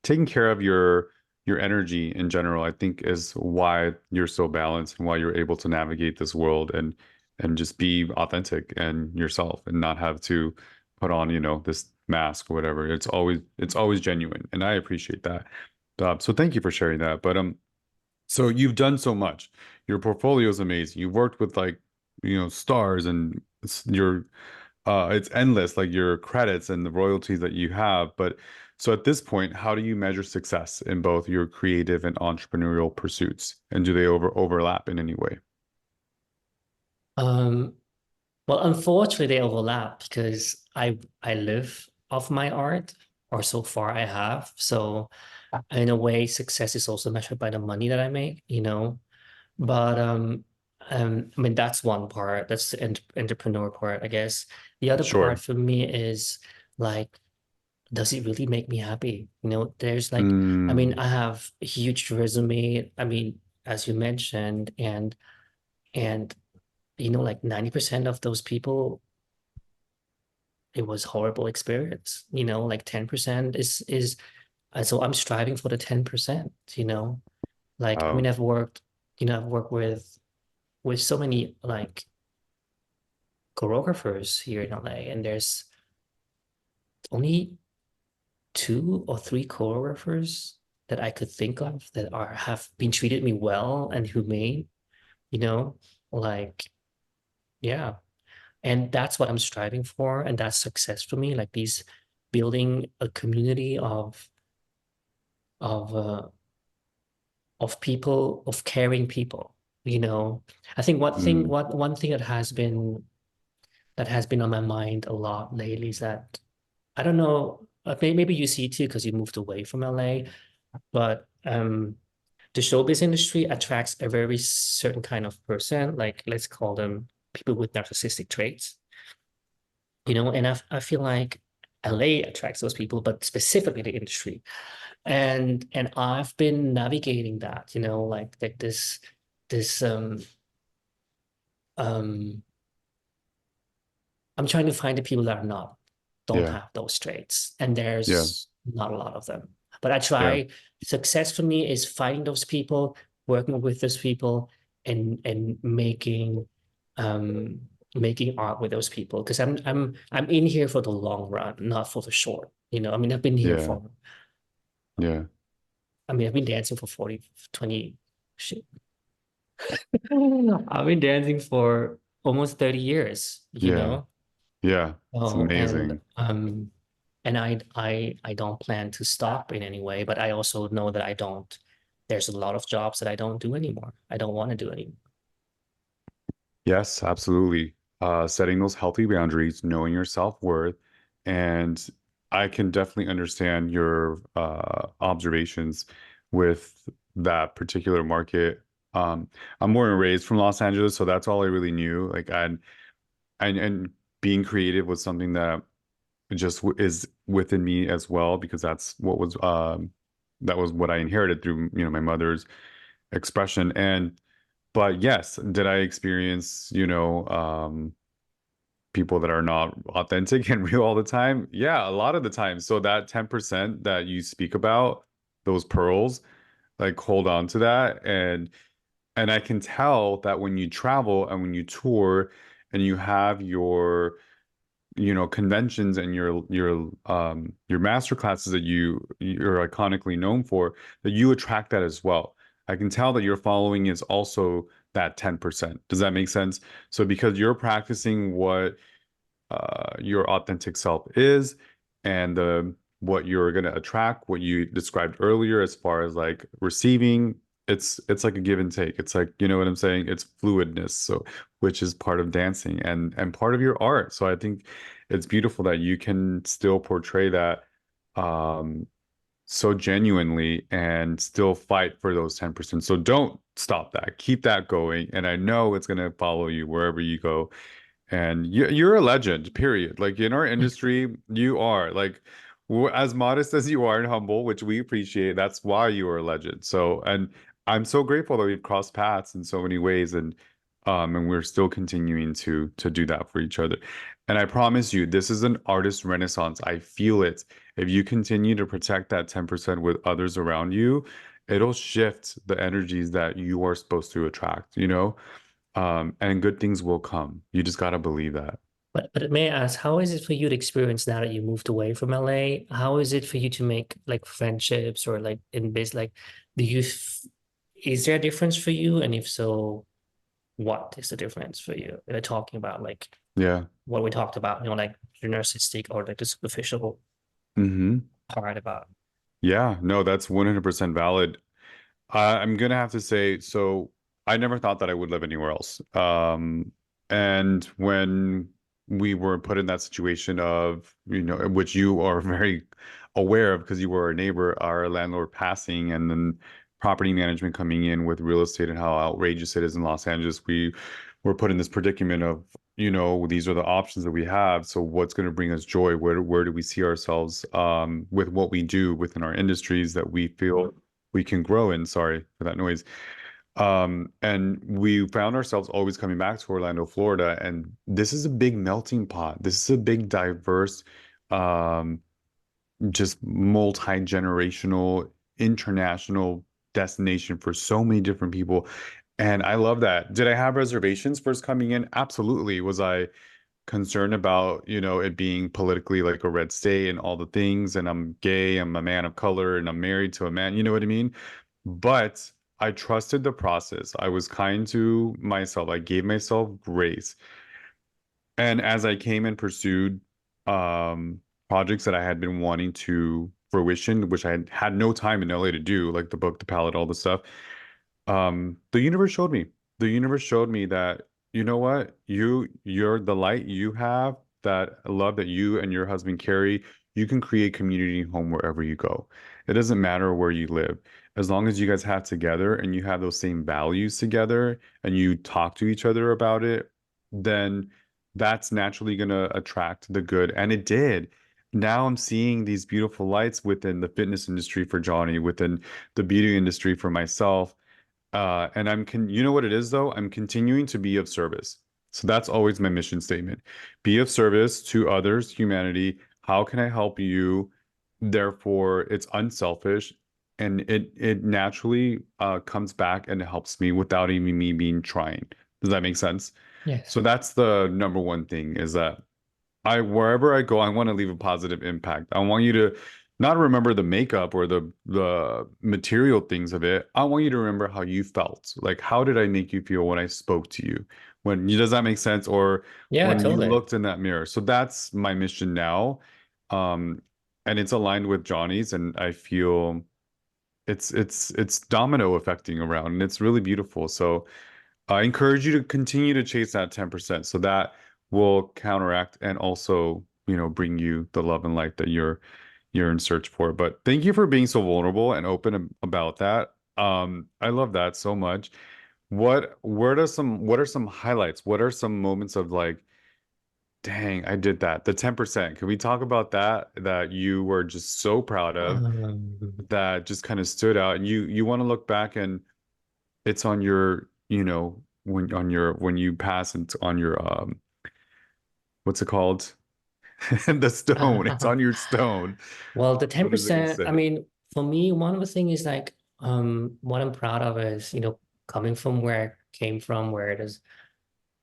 taking care of your energy in general, I think is why you're so balanced and why you're able to navigate this world and just be authentic and yourself and not have to put on, this mask or whatever. It's always genuine, and I appreciate that. So thank you for sharing that. But so you've done so much. Your portfolio is amazing. You've worked with like, stars, and it's endless, like your credits and the royalties that you have. But so at this point, how do you measure success in both your creative and entrepreneurial pursuits? And do they overlap in any way? Um, well, unfortunately, they overlap because I live off my art, or so far I have. So in a way, success is also measured by the money that I make, you know. But I mean that's one part. That's the entrepreneur part, I guess. The other part Sure. for me is like, does it really make me happy? You know, there's like, I mean, Mm, I have a huge resume. I mean, as you mentioned, and you know, like 90% of those people, it was horrible experience. You know, like 10% is so I'm striving for the 10%, you know. Like, I mean, oh, I've worked with so many like choreographers here in LA, and there's only two or three choreographers that I could think of that are have been treated me well and humane, you know, like yeah. And that's what I'm striving for, and that's success for me, like these building a community of uh of people, of caring people, you know. I think mm, one thing that has been on my mind a lot lately is that I don't know, maybe you see it too because you moved away from LA, but the showbiz industry attracts a very certain kind of person, like let's call them people with narcissistic traits, you know, and I feel like LA attracts those people, but specifically the industry. And I've been navigating that, you know, like this um I'm trying to find the people that are not, don't yeah, have those traits. And yeah, there's not a lot of them. But I yeah, try, success for me is finding those people, working with those people, and um making art with those people. Because I'm in here for the long run, not for the short. You know, I mean, I've been here yeah, for yeah, I mean, I've been dancing for 40, 20. Shit. I've been dancing for almost 30 years, you yeah, know? yeah. It's Oh, amazing. and I don't plan to stop in any way, but I also know that I don't, there's a lot of jobs that I don't do anymore. I don't want to do anymore. Yes, absolutely. Setting those healthy boundaries, knowing your self-worth, and I can definitely understand your observations with that particular market. I'm born and raised from Los Angeles, so that's all I really knew. Like, and being creative was something that just is within me as well, because that was what I inherited through, my mother's expression. And but yes, did I experience, people that are not authentic and real all the time? Yeah, a lot of the time. So that 10% that you speak about, those pearls, like hold on to that. And I can tell that when you travel and when you tour and you have your, conventions and your master classes that you're iconically known for, that you attract that as well. I can tell that your following is also that 10%. Does that make sense? So because you're practicing what your authentic self is and what you're going to attract, what you described earlier as far as like receiving, it's like a give and take. It's like, you know what I'm saying? It's fluidness. So which is part of dancing and part of your art. So I think it's beautiful that you can still portray that um so genuinely and still fight for those 10%. So don't stop that. Keep that going. And I know it's going to follow you wherever you go. And you're a legend, period. Like in our industry, you are like as modest as you are and humble, which we appreciate. That's why you are a legend. So, and I'm so grateful that we've crossed paths in so many ways, and we're still continuing to do that for each other. And I promise you, this is an artist renaissance. I feel it. If you continue to protect that 10% with others around you, it'll shift the energies that you are supposed to attract, you know? And good things will come. You just gotta believe that. But may I ask, how is it for you to experience now that you moved away from LA? How is it for you to make like friendships or like in biz like do you is there a difference for you? And if so, what is the difference for you? Talking about like Yeah. what we talked about, like the narcissistic or like the superficial Hmm. part about. Yeah. No, that's 100% valid. I'm gonna have to say, so I never thought that I would live anywhere else. And when we were put in that situation of, which you are very aware of because you were a neighbor, our landlord passing, and then property management coming in with real estate and how outrageous it is in Los Angeles, we were put in this predicament of, these are the options that we have. So what's going to bring us joy? Where do we see ourselves with what we do within our industries that we feel we can grow in. Sorry for that noise. And we found ourselves always coming back to Orlando, Florida, and this is a big melting pot. This is a big, diverse, um, just multi-generational, international destination for so many different people. And I love that. Did I have reservations first coming in? Absolutely. Was I concerned about, it being politically like a red state and all the things, and I'm gay, I'm a man of color, and I'm married to a man, you know what I mean? But I trusted the process. I was kind to myself. I gave myself grace. And as I came and pursued projects that I had been wanting to fruition, which I had no time in LA to do, like the book, the palette, all the stuff, the universe showed me. The universe showed me that, you know what? You're the light you have, that love that you and your husband carry. You can create community home wherever you go. It doesn't matter where you live. As long as you guys have together and you have those same values together and you talk to each other about it, then that's naturally going to attract the good. And it did. Now I'm seeing these beautiful lights within the fitness industry for Johnny, within the beauty industry for myself. And you know what it is though? I'm continuing to be of service. So that's always my mission statement. Be of service to others, humanity. How can I help you? Therefore, it's unselfish and it naturally comes back and it helps me without even me being trying. Does that make sense? Yes. So that's the number one thing is that wherever I go, I want to leave a positive impact. I want you to not remember the makeup or the material things of it. I want you to remember how you felt. Like, how did I make you feel when I spoke to you? Does that make sense? Or Yeah, when you totally. looked in that mirror. So that's my mission now. Um, and it's aligned with Johnny's, and I feel it's domino affecting around, and it's really beautiful. So I encourage you to continue to chase that 10%. So that will counteract and also, bring you the love and light that you're in search for. But thank you for being so vulnerable and open about that. I love that so much. What are some highlights? What are some moments of like, dang, I did that. The 10%. Can we talk about that you were just so proud of Um, that just kind of stood out and you want to look back and it's on your, when you pass it's on your what's it called? The stone. It's on your stone. well, the What is it gonna 10%, I say? mean, for me, one of the things is like, what I'm proud of is, coming from where I came from, where it is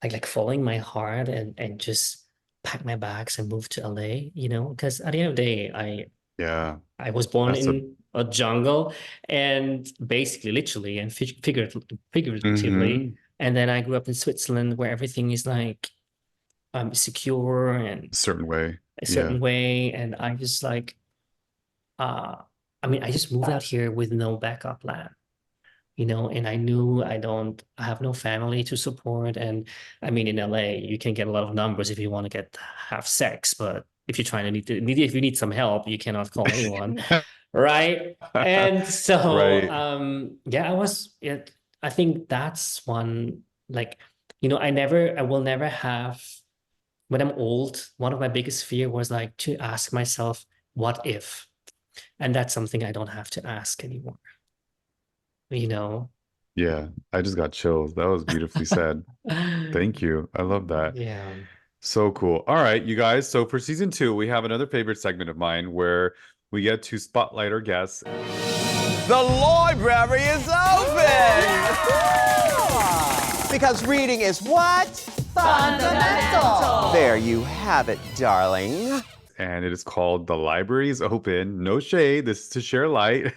like following my heart and just pack my bags and move to LA, because at the end of the day, Yeah, I was born that's a in a jungle, and basically, literally, and figuratively. Mm-hmm. And then I grew up in Switzerland, where everything is like secure and Certain way. a Yeah. certain way, and I just like uh I mean, I just moved out here with no backup plan, and I knew I have no family to support. And I mean, in LA, you can get a lot of numbers if you want to have sex, but if you're trying to if you need some help, you cannot call anyone, right? And so, Right. yeah, I think that's one, like, I will never have, when I'm old, one of my biggest fear was like to ask myself, what if? And that's something I don't have to ask anymore, you know? Yeah. I just got chills. That was beautifully said. Thank you. I love that. Yeah. So cool. All right, you guys. So for season two, we have another favorite segment of mine where we get to spotlight our guests. The library is open! Because reading is what? Fundamental. There you have it, darling. And it is called The Library is Open. No shade. This is to share light.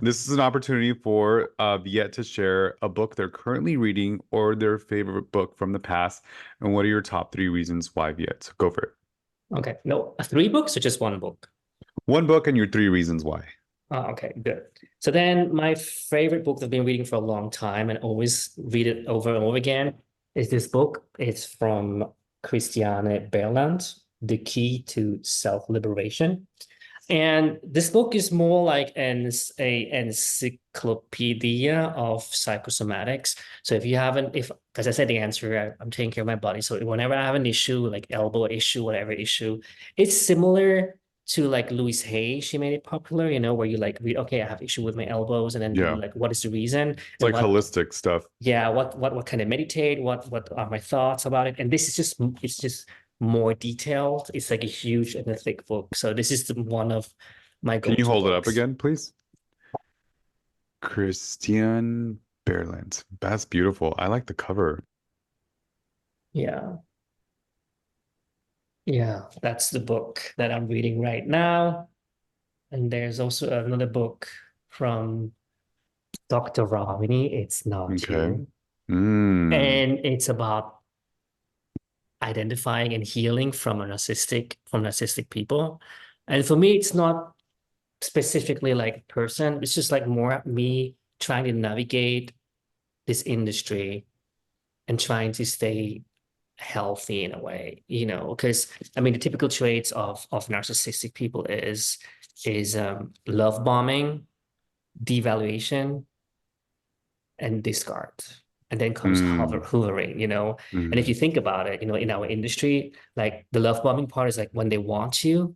This is an opportunity for Viet to share a book they're currently reading or their favorite book from the past. And what are your top 3 reasons why, Viet? So go for it. Okay. No, 3 books or just 1 book? One book and your 3 reasons why. Oh, okay, good. So then my favorite book that I've been reading for a long time and always read it over and over again is this book. It's from Christiane Aguilera, The Key to Self-Liberation. And this book is more like an encyclopedia of psychosomatics. So if you haven't, because I said the answer, I'm taking care of my body. So whenever I have an issue, like elbow issue, whatever issue, it's similar to like Louise Hay. She made it popular, where you like read, okay, I have issue with my elbows, and then Yeah. do like, what is the reason? It's And like holistic stuff. yeah, what kind of meditate, what are my thoughts about it? And this is it's just more detailed. It's like a huge and a thick book. So this is one of my Can go-to you hold it up books. again, please? Christian Berland. That's beautiful. I like the cover. Yeah. Yeah, that's the book that I'm reading right now. And there's also another book from Dr. Ravini, It's Not Okay. You. Mm. And it's about identifying and healing from narcissistic people. And for me, it's not specifically like a person. It's just like more me trying to navigate this industry and trying to stay healthy in a way, because I mean the typical traits of narcissistic people is love bombing, devaluation, and discard. And then comes hovering, And if you think about it, in our industry, like the love bombing part is like when they want you,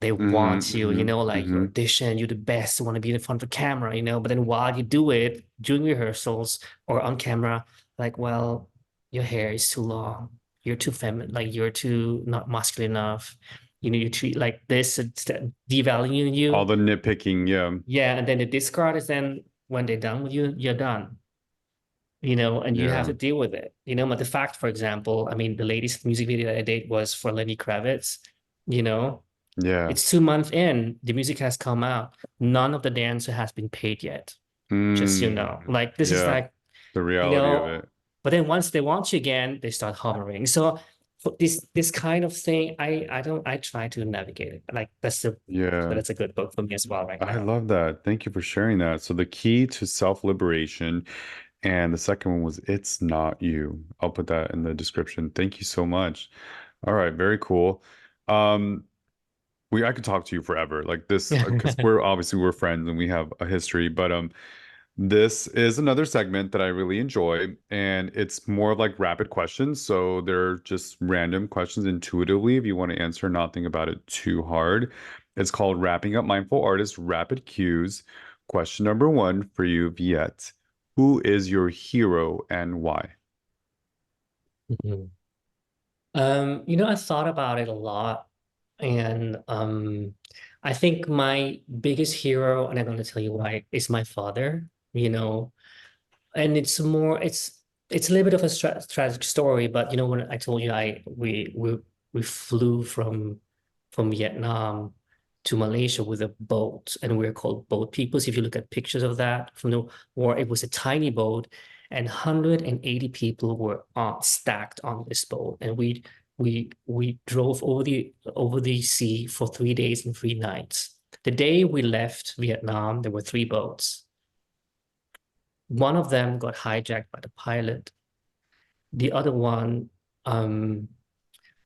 like you audition, you're the best, you want to be in front of the camera, but then while you do it during rehearsals or on camera, like, well, your hair is too long, you're too feminine, like you're too not masculine enough, you treat like this, instead devaluing you. All the nitpicking, yeah. Yeah, and then the discard is then when they're done with you, you're done. And you have to deal with it. But the fact, for example, I mean, the latest music video that I did was for Lenny Kravitz, Yeah. It's 2 months in, the music has come out. None of the dancer has been paid yet. Just like this is like the reality of it. But then once they want you again, they start hovering. So for this kind of thing, I try to navigate it. Like that's a good book for me as well right now. I love that. Thank you for sharing that. So the key to self-liberation, and the second one was It's Not You. I'll put that in the description. Thank you so much. All right, very cool. I could talk to you forever like this because we're friends and we have a history, but this is another segment that I really enjoy, and it's more of like rapid questions. So they're just random questions intuitively if you want to answer, not think about it too hard. It's called Wrapping Up Mindful Artists Rapid Cues. Question number 1 for you, Viet. Who is your hero and why? I thought about it a lot. And I think my biggest hero, and I'm going to tell you why, is my father, and it's a little bit of a tragic story, but when I told you we flew from Vietnam to Malaysia with a boat, and we're called boat people. So if you look at pictures of that from the war, it was a tiny boat, and 180 people were stacked on this boat, and we drove over the sea for 3 days and 3 nights. The day we left Vietnam, there were 3 boats. One of them got hijacked by the pilot. The other one,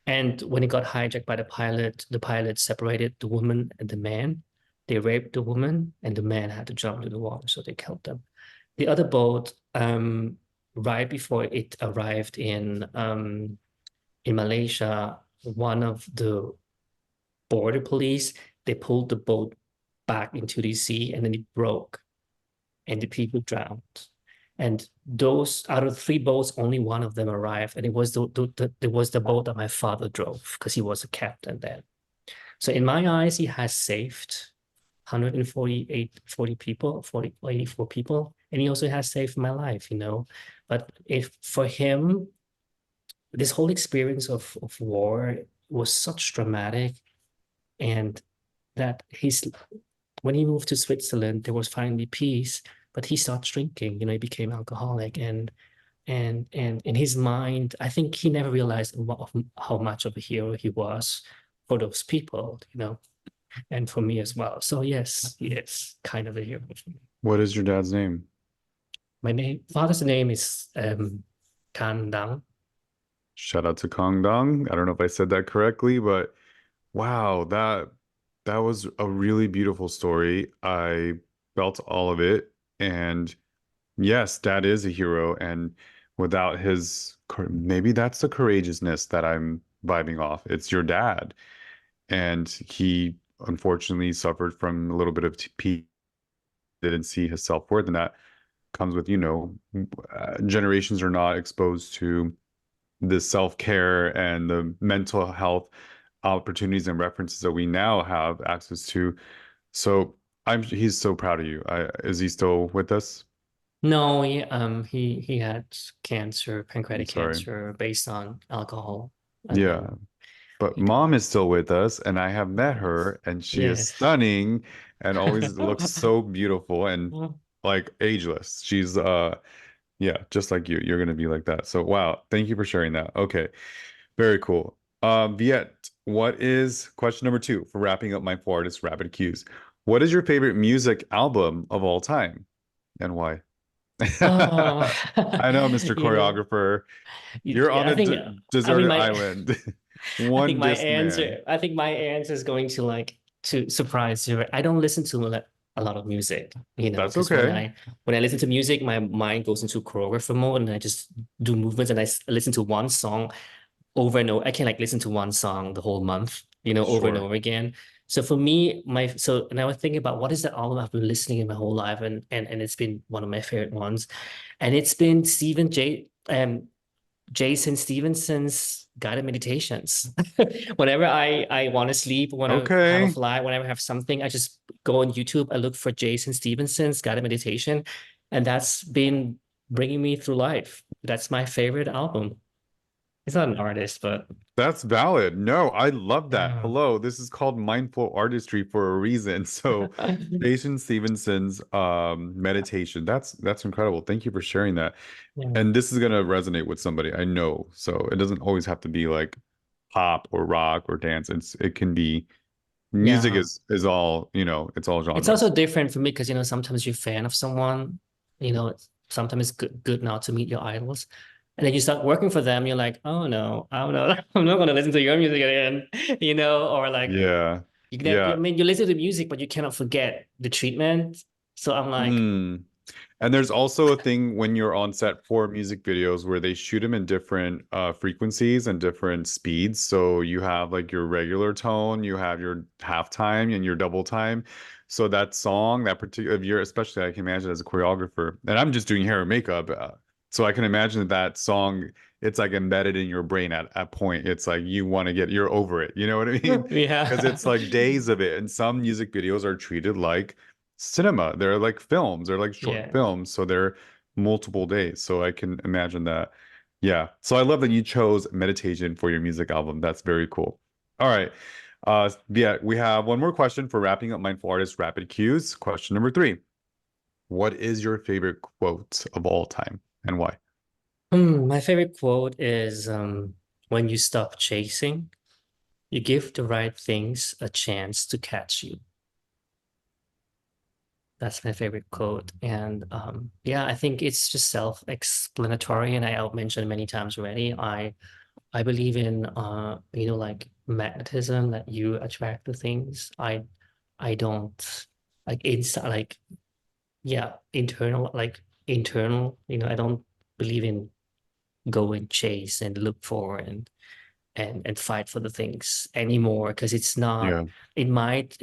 and when it got hijacked by the pilot separated the woman and the man. They raped the woman, and the man had to jump into the water, so they killed them. The other boat, right before it arrived in Malaysia, one of the border police, they pulled the boat back into the sea, and then it broke, and the people drowned. And those out of 3 boats, only one of them arrived, and it was the boat that my father drove because he was a captain then. So in my eyes, he has saved 148 people, 84 people, and he also has saved my life, you know. But if for him, this whole experience of war was such traumatic, and that when he moved to Switzerland, there was finally peace, but he started drinking, you know, he became alcoholic, and in his mind, I think he never realized how much of a hero he was for those people, you know, and for me as well. So yes, he is kind of a hero for me. What is your dad's name? My father's name is Can Dang. Shout out to Kong Dong. I don't know if I said that correctly, but wow, that was a really beautiful story. I felt all of it. And yes, Dad is a hero. And without his, maybe that's the courageousness that I'm vibing off. It's your dad. And he unfortunately suffered from a little bit of TP, didn't see his self-worth. And that comes with, you know, generations are not exposed to the self-care and the mental health opportunities and references that we now have access to. So he's so proud of you. Is he still with us? No, he had cancer, pancreatic Sorry. cancer based on alcohol. Yeah. But mom is still with us, and I have met her, and she is stunning and always looks so beautiful and like ageless. She's yeah, just like you. You're gonna be like that. So wow, thank you for sharing that. Okay. Very cool. Viet, what is question number 2 for wrapping up my 4 artist rapid cues? What is your favorite music album of all time, and why? Oh, I know, Mr. you know, Choreographer. You're on I a think deserted island. I think my Disc man. answer is going to surprise you. I don't listen to a lot of music, you know, That's because okay. when I listen to music, my mind goes into choreographer mode, and I just do movements, and I listen to one song over and over. I can listen to one song the whole month, you know, over and Sure. over again. So for me, and I was thinking about what is the album I've been listening in my whole life, and it's been one of my favorite ones, and it's been Jason Stevenson's guided meditations. Whenever I want to sleep, want to have a Okay. flight, whenever I have something, I just go on YouTube. I look for Jason Stevenson's guided meditation, and that's been bringing me through life. That's my favorite album. He's not an artist, but That's valid. No, I love that. yeah. Hello, this is called mindful artistry for a reason. So, Jason Stevenson's meditation. That's incredible. Thank you for sharing that. Yeah. And this is gonna resonate with somebody I know. So it doesn't always have to be like pop or rock or dance. It can be music Yeah. is all, you know, it's all It's also genres. different for me because, you know, sometimes you're a fan of someone, you know, sometimes it's good now to meet your idols. And then you start working for them, you're like, oh no, I don't know, I'm not gonna listen to your music again, you know, or like Yeah. I Yeah. mean, you listen to music, but you cannot forget the treatment. So I'm like, Mm. And there's also a thing when you're on set for music videos where they shoot them in different frequencies and different speeds. So you have like your regular tone, you have your halftime and your double time. So that song, that particular, if you're, especially I can imagine as a choreographer, and I'm just doing hair and makeup. So I can imagine that song, it's like embedded in your brain at point. It's like you want to you're over it. You know what I mean? Because yeah, it's like days of it. And some music videos are treated like cinema. They're like films, they're like short yeah. films, so they're multiple days. So I can imagine that. Yeah. So I love that you chose meditation for your music album. That's very cool. All right. Yeah, we have one more question for wrapping up Mindful Artist Rapid Cues. Question number 3. What is your favorite quote of all time and why? My favorite quote is when you stop chasing, you give the right things a chance to catch you. That's my favorite quote. And yeah, I think it's just self-explanatory, and I'll mention many times already. I believe in like magnetism, that you attract the things. I don't like inside, like yeah, internal, I don't believe in go and chase and look for and fight for the things anymore, because it's not, Yeah, it might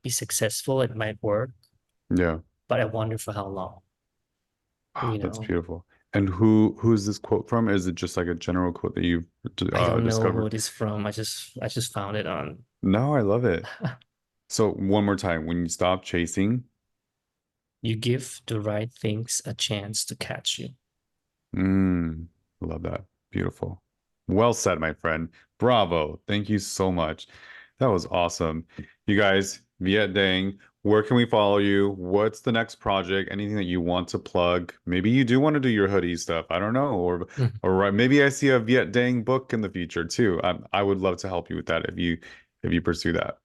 be successful, it might work, yeah. but I wonder for how long, you That's know. beautiful. And who's this quote from? Is it just like a general quote that you've I don't know who discovered? it is from. I just found it on. No, I love it. So one more time, when you stop chasing, You give the right things a chance to catch you. I love that. Beautiful. Well said, my friend. Bravo. Thank you so much. That was awesome. You guys, Viet Dang, where can we follow you? What's the next project? Anything that you want to plug? Maybe you do want to do your hoodie stuff. I don't know. Or maybe I see a Viet Dang book in the future too. I would love to help you with that if you pursue that.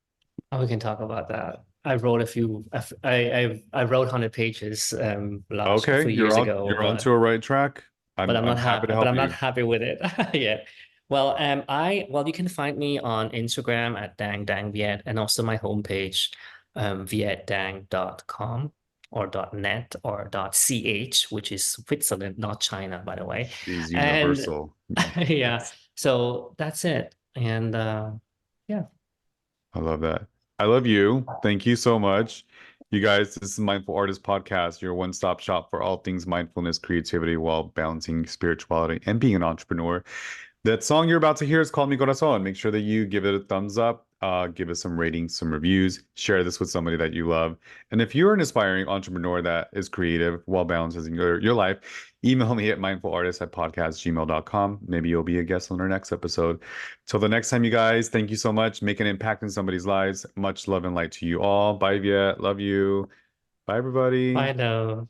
Oh, we can talk about that. I wrote a few. I wrote 100 pages last a Okay, few you're years on ago, you're onto a right track. but I'm I'm not happy happy. to But help I'm not you. happy with it. Yeah. Well, you can find me on Instagram at Dang Dang Viet, and also my homepage, vietdang.com or .net or .ch, which is Switzerland, not China, by the way. She's And universal. yeah, so that's it. And yeah. I love that. I love you. Thank you so much. You guys, this is Mindful Artist Podcast, your one-stop shop for all things mindfulness, creativity, while balancing spirituality and being an entrepreneur. That song you're about to hear is called Mi Corazón. Make sure that you give it a thumbs up, give us some ratings, some reviews, share this with somebody that you love. And if you're an aspiring entrepreneur that is creative while balancing your life, email me at mindfulartist@podcastgmail.com. Maybe you'll be a guest on our next episode. Till the next time, you guys, thank you so much. Make an impact in somebody's lives. Much love and light to you all. Bye, Viet. Love you. Bye, everybody. Bye now.